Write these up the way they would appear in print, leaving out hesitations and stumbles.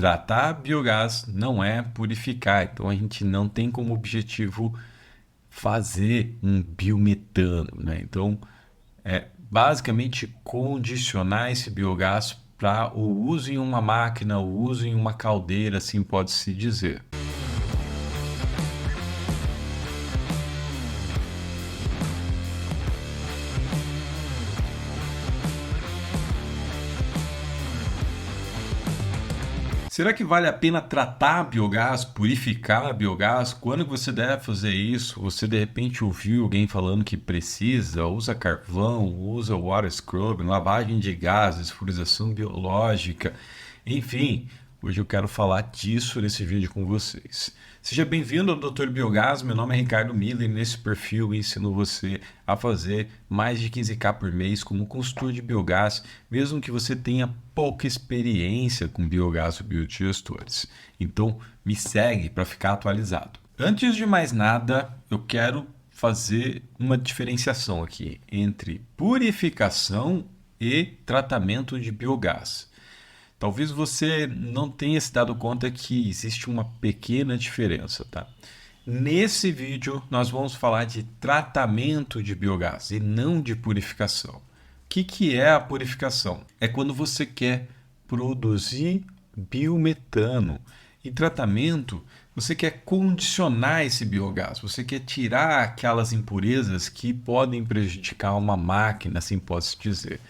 tratar biogás não é purificar, então a gente não tem como objetivo fazer um biometano, né? Então, basicamente condicionar esse biogás para o uso em uma máquina, o uso em uma caldeira, assim pode-se dizer. Será que vale a pena tratar biogás, purificar biogás? Quando que você deve fazer isso? Você de repente ouviu alguém falando que precisa, usa carvão, usa water scrubbing, lavagem de gases, fluorização biológica, enfim. Hoje eu quero falar disso nesse vídeo com vocês. Seja bem-vindo ao Dr. Biogás, meu nome é Ricardo Miller e nesse perfil eu ensino você a fazer mais de 15k por mês como consultor de biogás, mesmo que você tenha pouca experiência com biogás ou biodigestores. Então me segue para ficar atualizado. Antes de mais nada, eu quero fazer uma diferenciação aqui entre purificação e tratamento de biogás. Talvez você não tenha se dado conta que existe uma pequena diferença, tá? Nesse vídeo, nós vamos falar de tratamento de biogás e não de purificação. O que é a purificação? É quando você quer produzir biometano. E tratamento, você quer condicionar esse biogás, você quer tirar aquelas impurezas que podem prejudicar uma máquina, assim pode-se dizer.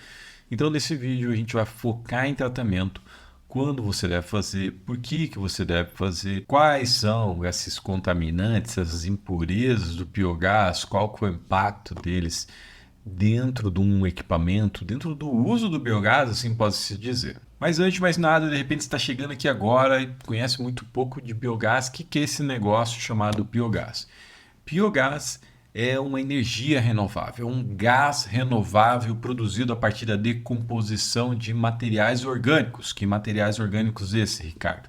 Então, nesse vídeo, a gente vai focar em tratamento, quando você deve fazer, por que você deve fazer, quais são esses contaminantes, essas impurezas do biogás, qual que é o impacto deles dentro de um equipamento, dentro do uso do biogás, assim pode-se dizer. Mas antes de mais nada, de repente você está chegando aqui agora e conhece muito pouco de biogás. O que é esse negócio chamado biogás? Biogás é uma energia renovável, um gás renovável produzido a partir da decomposição de materiais orgânicos. Que materiais orgânicos esses, Ricardo?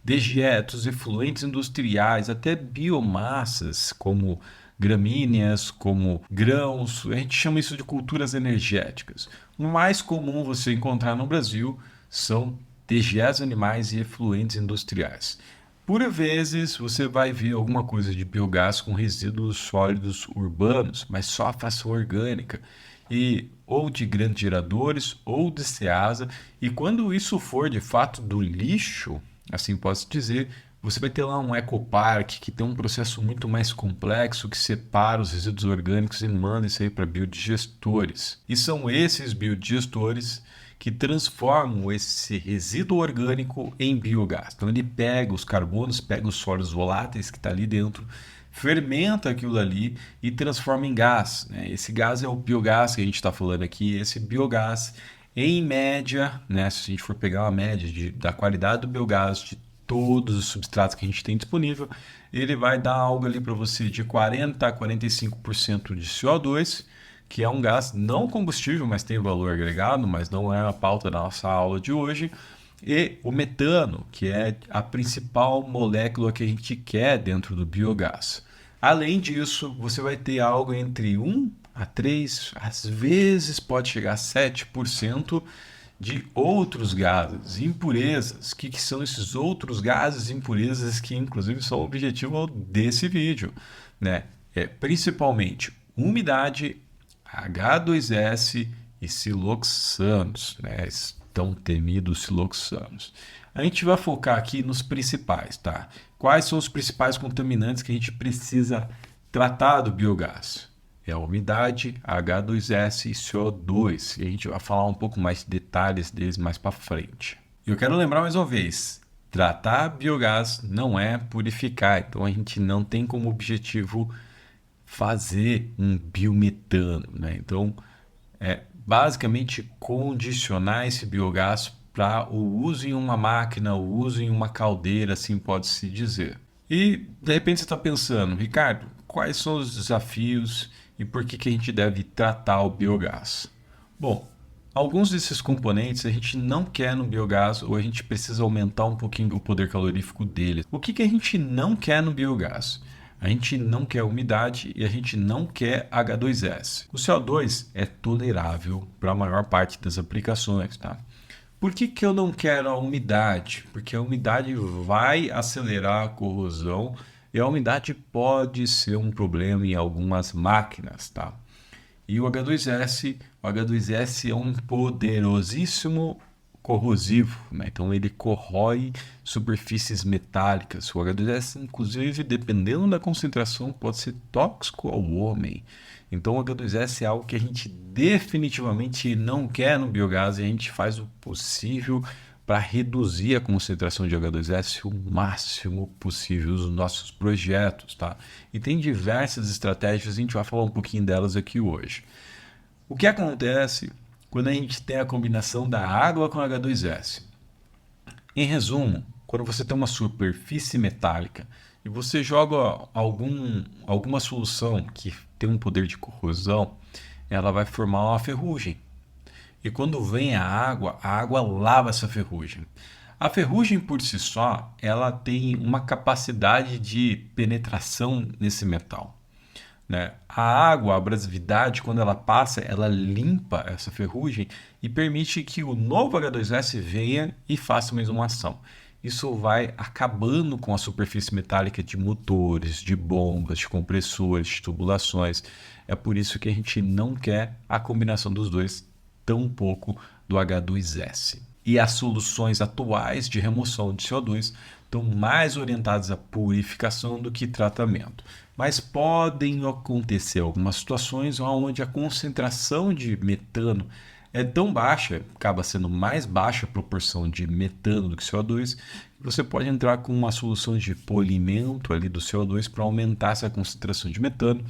Dejetos, efluentes industriais, até biomassas como gramíneas, como grãos. A gente chama isso de culturas energéticas. O mais comum você encontrar no Brasil são dejetos animais e efluentes industriais. Por vezes você vai ver alguma coisa de biogás com resíduos sólidos urbanos, mas só a fração orgânica, e ou de grandes geradores ou de Ceasa. E quando isso for de fato do lixo, assim posso dizer, você vai ter lá um ecopark que tem um processo muito mais complexo que separa os resíduos orgânicos e manda isso aí para biodigestores. E são esses biodigestores que transformam esse resíduo orgânico em biogás. Então ele pega os carbonos, pega os sólidos voláteis que está ali dentro, fermenta aquilo ali e transforma em gás, né? Esse gás é o biogás que a gente está falando aqui. Esse biogás, em média, né, se a gente for pegar uma média da qualidade do biogás de todos os substratos que a gente tem disponível, ele vai dar algo ali para você de 40 a 45% de CO2, que é um gás não combustível, mas tem valor agregado, mas não é a pauta da nossa aula de hoje, e o metano, que é a principal molécula que a gente quer dentro do biogás. Além disso, você vai ter algo entre 1 a 3, às vezes pode chegar a 7% de outros gases, impurezas. O que são esses outros gases e impurezas que, inclusive, são o objetivo desse vídeo, né? Principalmente umidade, H2S e siloxanos, né? Tão temidos siloxanos. A gente vai focar aqui nos principais, tá? Quais são os principais contaminantes que a gente precisa tratar do biogás? É a umidade, H2S e CO2. E a gente vai falar um pouco mais de detalhes deles mais para frente. E eu quero lembrar mais uma vez, tratar biogás não é purificar, então a gente não tem como objetivo fazer um biometano, né? Então, basicamente condicionar esse biogás para o uso em uma máquina, o uso em uma caldeira, assim pode-se dizer. E, de repente, você está pensando, Ricardo, quais são os desafios e por que a gente deve tratar o biogás? Bom, alguns desses componentes a gente não quer no biogás ou a gente precisa aumentar um pouquinho o poder calorífico dele. O que a gente não quer no biogás? A gente não quer umidade e a gente não quer H2S. O CO2 é tolerável para a maior parte das aplicações, tá? Por que que eu não quero a umidade? Porque a umidade vai acelerar a corrosão e a umidade pode ser um problema em algumas máquinas, tá? E o H2S é um poderosíssimo corrosivo, né? Então ele corrói superfícies metálicas. O H2S, inclusive, dependendo da concentração, pode ser tóxico ao homem. Então o H2S é algo que a gente definitivamente não quer no biogás e a gente faz o possível para reduzir a concentração de H2S o máximo possível nos nossos projetos, tá? E tem diversas estratégias, a gente vai falar um pouquinho delas aqui hoje. O que acontece quando a gente tem a combinação da água com H2S? Em resumo, quando você tem uma superfície metálica e você joga alguma solução que tem um poder de corrosão, ela vai formar uma ferrugem. E quando vem a água lava essa ferrugem. A ferrugem por si só, ela tem uma capacidade de penetração nesse metal, né? A água, a abrasividade, quando ela passa, ela limpa essa ferrugem e permite que o novo H2S venha e faça mais uma ação. Isso vai acabando com a superfície metálica de motores, de bombas, de compressores, de tubulações. É por isso que a gente não quer a combinação dos dois, tampouco do H2S. E as soluções atuais de remoção de CO2 estão mais orientadas à purificação do que tratamento. Mas podem acontecer algumas situações onde a concentração de metano é tão baixa, acaba sendo mais baixa a proporção de metano do que CO2, que você pode entrar com uma solução de polimento ali do CO2 para aumentar essa concentração de metano.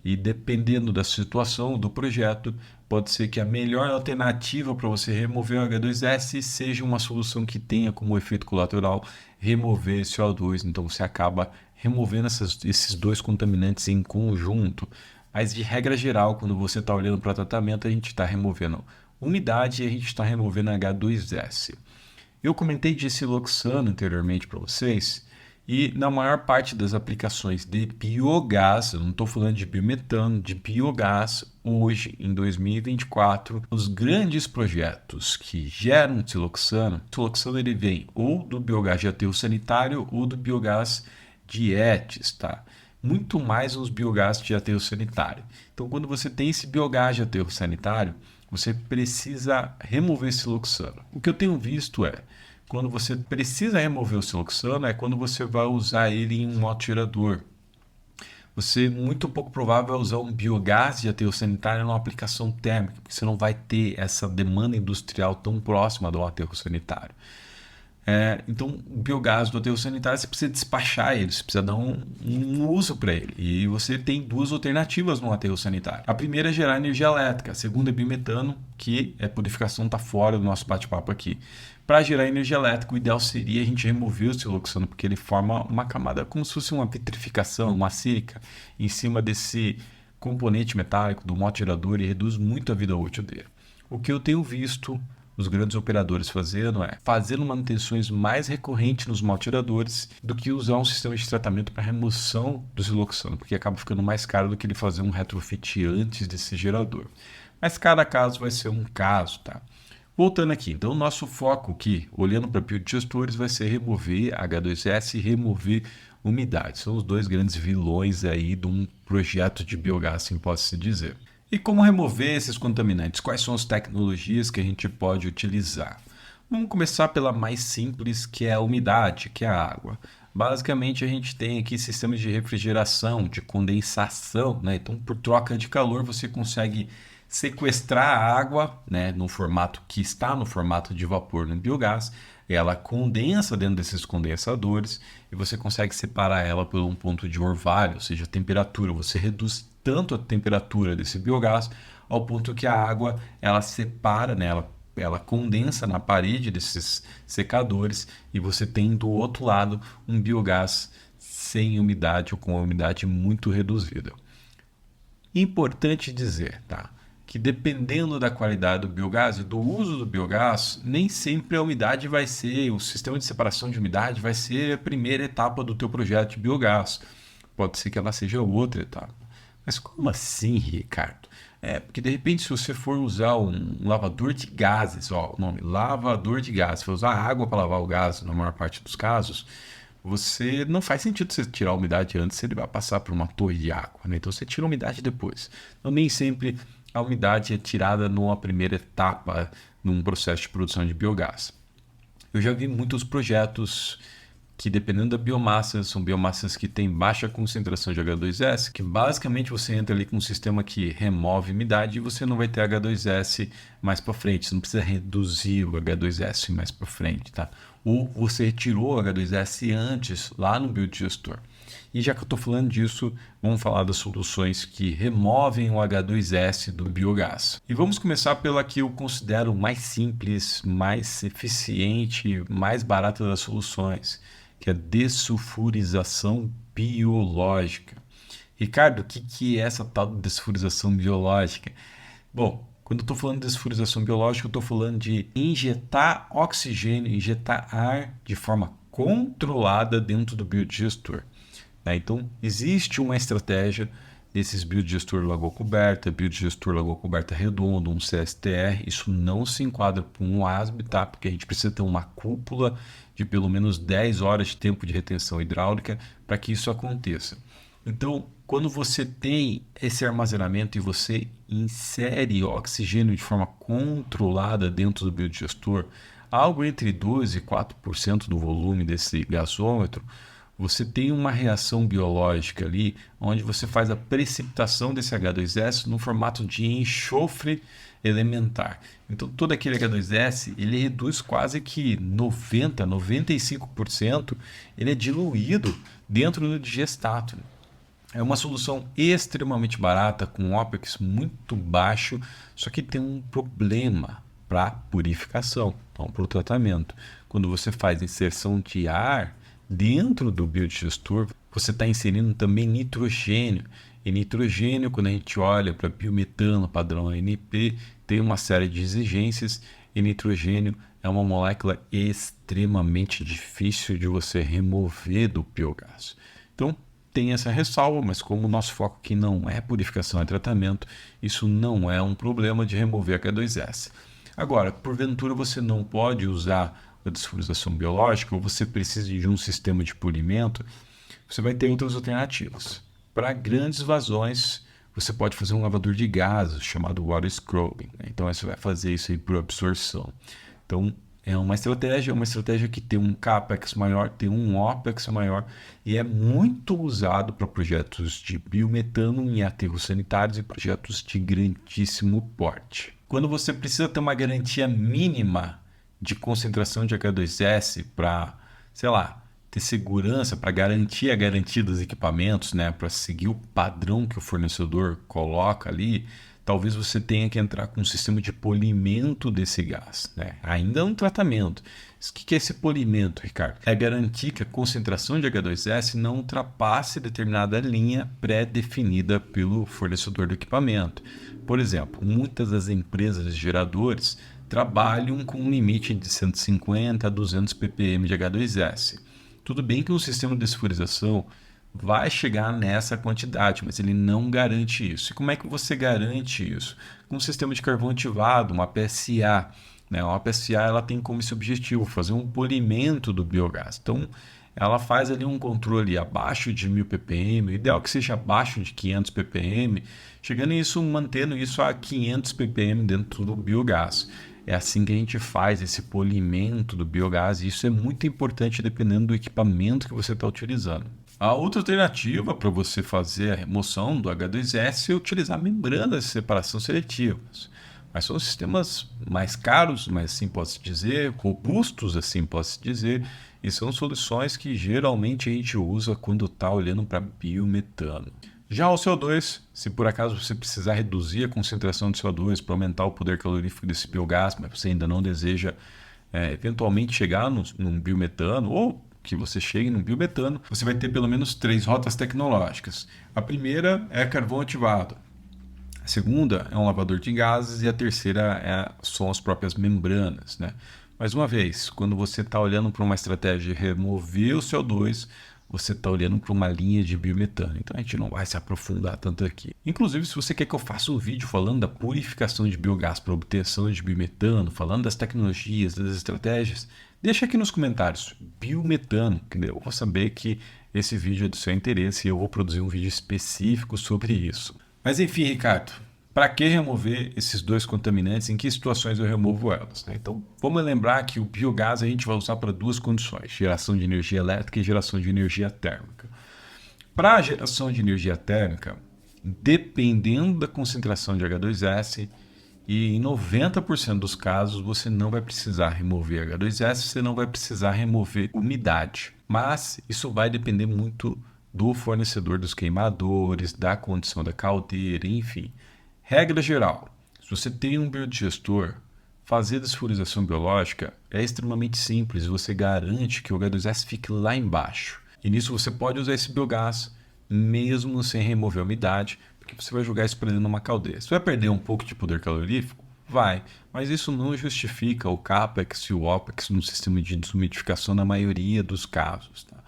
E dependendo da situação do projeto, pode ser que a melhor alternativa para você remover o H2S seja uma solução que tenha como efeito colateral remover CO2. Então você acaba removendo esses dois contaminantes em conjunto. Mas de regra geral, quando você está olhando para tratamento, a gente está removendo umidade e a gente está removendo H2S. Eu comentei de siloxano anteriormente para vocês. E na maior parte das aplicações de biogás, eu não estou falando de biometano, de biogás, hoje, em 2024, os grandes projetos que geram siloxano, ele vem ou do biogás de aterro sanitário ou do biogás de ETS, tá? Muito mais nos biogás de aterro sanitário. Então, quando você tem esse biogás de aterro sanitário, você precisa remover siloxano. O que eu tenho visto é, quando você precisa remover o siloxano, é quando você vai usar ele em um aspirador. Você, muito pouco provável, vai usar um biogás de aterro sanitário numa aplicação térmica, porque você não vai ter essa demanda industrial tão próxima do aterro sanitário. Então, o biogás do aterro sanitário, você precisa despachar ele, você precisa dar um uso para ele. E você tem duas alternativas no aterro sanitário. A primeira é gerar energia elétrica, a segunda é biometano, que a purificação está fora do nosso bate-papo aqui. Para gerar energia elétrica, o ideal seria a gente remover o siloxano, porque ele forma uma camada como se fosse uma vitrificação, uma sílica, em cima desse componente metálico do motogerador e reduz muito a vida útil dele. O que eu tenho visto os grandes operadores fazendo manutenções mais recorrentes nos motogeradores do que usar um sistema de tratamento para remoção do siloxano, porque acaba ficando mais caro do que ele fazer um retrofit antes desse gerador. Mas cada caso vai ser um caso, tá? Voltando aqui, então o nosso foco aqui, olhando para biodigestores, vai ser remover H2S e remover umidade. São os dois grandes vilões aí de um projeto de biogás, assim pode-se dizer. E como remover esses contaminantes? Quais são as tecnologias que a gente pode utilizar? Vamos começar pela mais simples, que é a umidade, que é a água. Basicamente, a gente tem aqui sistemas de refrigeração, de condensação, né? Então, por troca de calor, você consegue sequestrar a água, né, no formato que está no formato de vapor no biogás. Ela condensa dentro desses condensadores e você consegue separar ela por um ponto de orvalho, ou seja, a temperatura. Você reduz tanto a temperatura desse biogás ao ponto que a água ela separa, né, ela condensa na parede desses secadores e você tem do outro lado um biogás sem umidade ou com a umidade muito reduzida. Importante dizer, tá? Que dependendo da qualidade do biogás e do uso do biogás, nem sempre a umidade vai ser, o sistema de separação de umidade vai ser a primeira etapa do teu projeto de biogás. Pode ser que ela seja outra etapa. Mas como assim, Ricardo? Porque de repente, se você for usar um lavador de gases, ó, o nome, lavador de gases, se for usar água para lavar o gás, na maior parte dos casos, você não faz sentido você tirar a umidade antes, ele vai passar por uma torre de água, né? Então você tira a umidade depois. Então nem sempre a umidade é tirada numa primeira etapa num processo de produção de biogás. Eu já vi muitos projetos que, dependendo da biomassa, são biomassas que têm baixa concentração de H2S, que basicamente você entra ali com um sistema que remove umidade e você não vai ter H2S mais para frente, você não precisa reduzir o H2S mais para frente, tá? Ou você retirou o H2S antes, lá no biodigestor. E já que eu estou falando disso, vamos falar das soluções que removem o H2S do biogás. E vamos começar pela que eu considero mais simples, mais eficiente, mais barata das soluções, que é a dessulfurização biológica. Ricardo, o que é essa tal de dessulfurização biológica? Bom, quando eu estou falando de dessulfurização biológica, eu estou falando de injetar oxigênio, injetar ar de forma controlada dentro do biodigestor. Então, existe uma estratégia desses biodigestor lagoa coberta, biodigestor lagoa coberta redondo, um CSTR. Isso não se enquadra para um ASB, tá? Porque a gente precisa ter uma cúpula de pelo menos 10 horas de tempo de retenção hidráulica para que isso aconteça. Então, quando você tem esse armazenamento e você insere oxigênio de forma controlada dentro do biodigestor, algo entre 2% e 4% do volume desse gasômetro, você tem uma reação biológica ali, onde você faz a precipitação desse H2S no formato de enxofre elementar. Então, todo aquele H2S, ele reduz quase que 90%, 95%, ele é diluído dentro do digestato. É uma solução extremamente barata, com OPEX muito baixo, só que tem um problema para purificação, então para o tratamento. Quando você faz inserção de ar dentro do biodigestor, você está inserindo também nitrogênio. E nitrogênio, quando a gente olha para biometano, padrão ANP, tem uma série de exigências, e nitrogênio é uma molécula extremamente difícil de você remover do biogás. Então, tem essa ressalva, mas como o nosso foco aqui não é purificação e tratamento, isso não é um problema de remover H2S. Agora, porventura você não pode usar a desflorização biológica, ou você precisa de um sistema de polimento, você vai ter outras alternativas. Para grandes vazões, você pode fazer um lavador de gases chamado water scrubbing, né? Então você vai fazer isso aí por absorção. Então é uma estratégia que tem um CAPEX maior, tem um OPEX maior e é muito usado para projetos de biometano em aterros sanitários e projetos de grandíssimo porte. Quando você precisa ter uma garantia mínima de concentração de H2S para, sei lá, ter segurança, para garantir a garantia dos equipamentos, né, para seguir o padrão que o fornecedor coloca ali, talvez você tenha que entrar com um sistema de polimento desse gás, né? Ainda é um tratamento. O que é esse polimento, Ricardo? É garantir que a concentração de H2S não ultrapasse determinada linha pré-definida pelo fornecedor do equipamento. Por exemplo, muitas das empresas de geradores trabalham com um limite de 150 a 200 ppm de H2S. Tudo bem que um sistema de desflorização vai chegar nessa quantidade, mas ele não garante isso. E como é que você garante isso? Com um sistema de carvão ativado, uma PSA. Né? Uma PSA ela tem como esse objetivo fazer um polimento do biogás. Então, ela faz ali um controle abaixo de 1000 ppm, o ideal que seja abaixo de 500 ppm, chegando isso, mantendo isso a 500 ppm dentro do biogás. É assim que a gente faz esse polimento do biogás e isso é muito importante dependendo do equipamento que você está utilizando. A outra alternativa para você fazer a remoção do H2S é utilizar membranas de separação seletivas. Mas são sistemas mais caros, mas assim posso dizer, robustos, assim posso dizer, e são soluções que geralmente a gente usa quando está olhando para biometano. Já o CO2, se por acaso você precisar reduzir a concentração de CO2 para aumentar o poder calorífico desse biogás, mas você ainda não deseja eventualmente chegar num biometano, ou que você chegue no biometano, você vai ter pelo menos 3 rotas tecnológicas. A primeira é carvão ativado. A segunda é um lavador de gases e a terceira são as próprias membranas, né? Mais uma vez, quando você está olhando para uma estratégia de remover o CO2, você está olhando para uma linha de biometano. Então a gente não vai se aprofundar tanto aqui. Inclusive, se você quer que eu faça um vídeo falando da purificação de biogás para obtenção de biometano, falando das tecnologias, das estratégias, deixa aqui nos comentários, biometano, que eu vou saber que esse vídeo é do seu interesse e eu vou produzir um vídeo específico sobre isso. Mas enfim, Ricardo, para que remover esses dois contaminantes? Em que situações eu removo elas? Então, vamos lembrar que o biogás a gente vai usar para duas condições, geração de energia elétrica e geração de energia térmica. Para a geração de energia térmica, dependendo da concentração de H2S, e em 90% dos casos você não vai precisar remover H2S, você não vai precisar remover umidade. Mas isso vai depender muito do fornecedor dos queimadores, da condição da caldeira, enfim. Regra geral, se você tem um biodigestor, fazer desflorização biológica é extremamente simples, você garante que o H2S fique lá embaixo. E nisso você pode usar esse biogás mesmo sem remover a umidade, porque você vai jogar isso para dentro de uma caldeira. Você vai perder um pouco de poder calorífico? Vai, mas isso não justifica o CAPEX e o OPEX no sistema de desumidificação na maioria dos casos. Tá?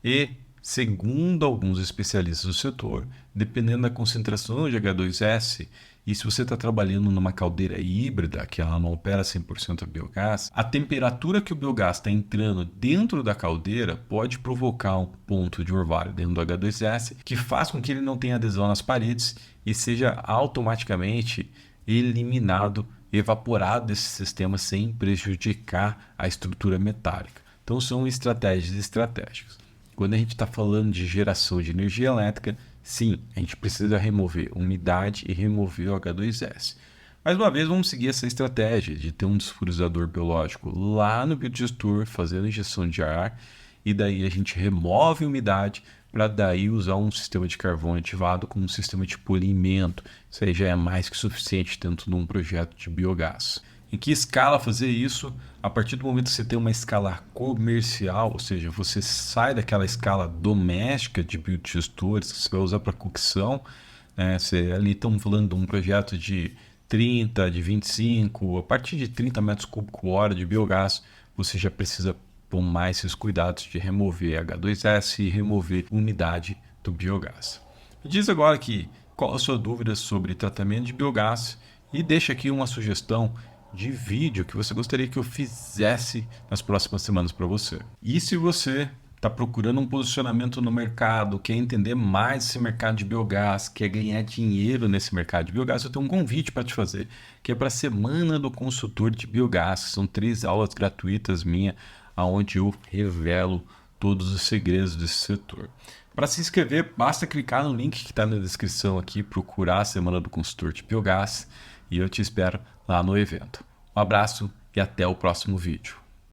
E, segundo alguns especialistas do setor, dependendo da concentração de H2S, e se você está trabalhando numa caldeira híbrida, que ela não opera 100% a biogás, a temperatura que o biogás está entrando dentro da caldeira pode provocar um ponto de orvalho dentro do H2S, que faz com que ele não tenha adesão nas paredes e seja automaticamente eliminado, evaporado desse sistema sem prejudicar a estrutura metálica. Então são estratégias estratégicas. Quando a gente está falando de geração de energia elétrica, sim, a gente precisa remover umidade e remover o H2S. Mais uma vez, vamos seguir essa estratégia de ter um desfluorizador biológico lá no biodigestor, fazendo injeção de ar, e daí a gente remove a umidade para daí usar um sistema de carvão ativado como um sistema de polimento. Isso aí já é mais que suficiente dentro de um projeto de biogás. Em que escala fazer isso? A partir do momento que você tem uma escala comercial, ou seja, você sai daquela escala doméstica de biodigestores que você vai usar para cocção, né? Você ali estamos falando de um projeto de 30, de 25, a partir de 30 metros cúbicos hora de biogás, você já precisa tomar esses cuidados de remover H2S e remover umidade do biogás. Me diz agora aqui qual a sua dúvida sobre tratamento de biogás e deixa aqui uma sugestão de vídeo que você gostaria que eu fizesse nas próximas semanas para você. E se você está procurando um posicionamento no mercado, quer entender mais esse mercado de biogás, quer ganhar dinheiro nesse mercado de biogás, eu tenho um convite para te fazer, que é para a Semana do Consultor de Biogás. São 3 aulas gratuitas minhas, onde eu revelo todos os segredos desse setor. Para se inscrever, basta clicar no link que está na descrição aqui, procurar a Semana do Consultor de Biogás, e eu te espero lá no evento. Um abraço e até o próximo vídeo.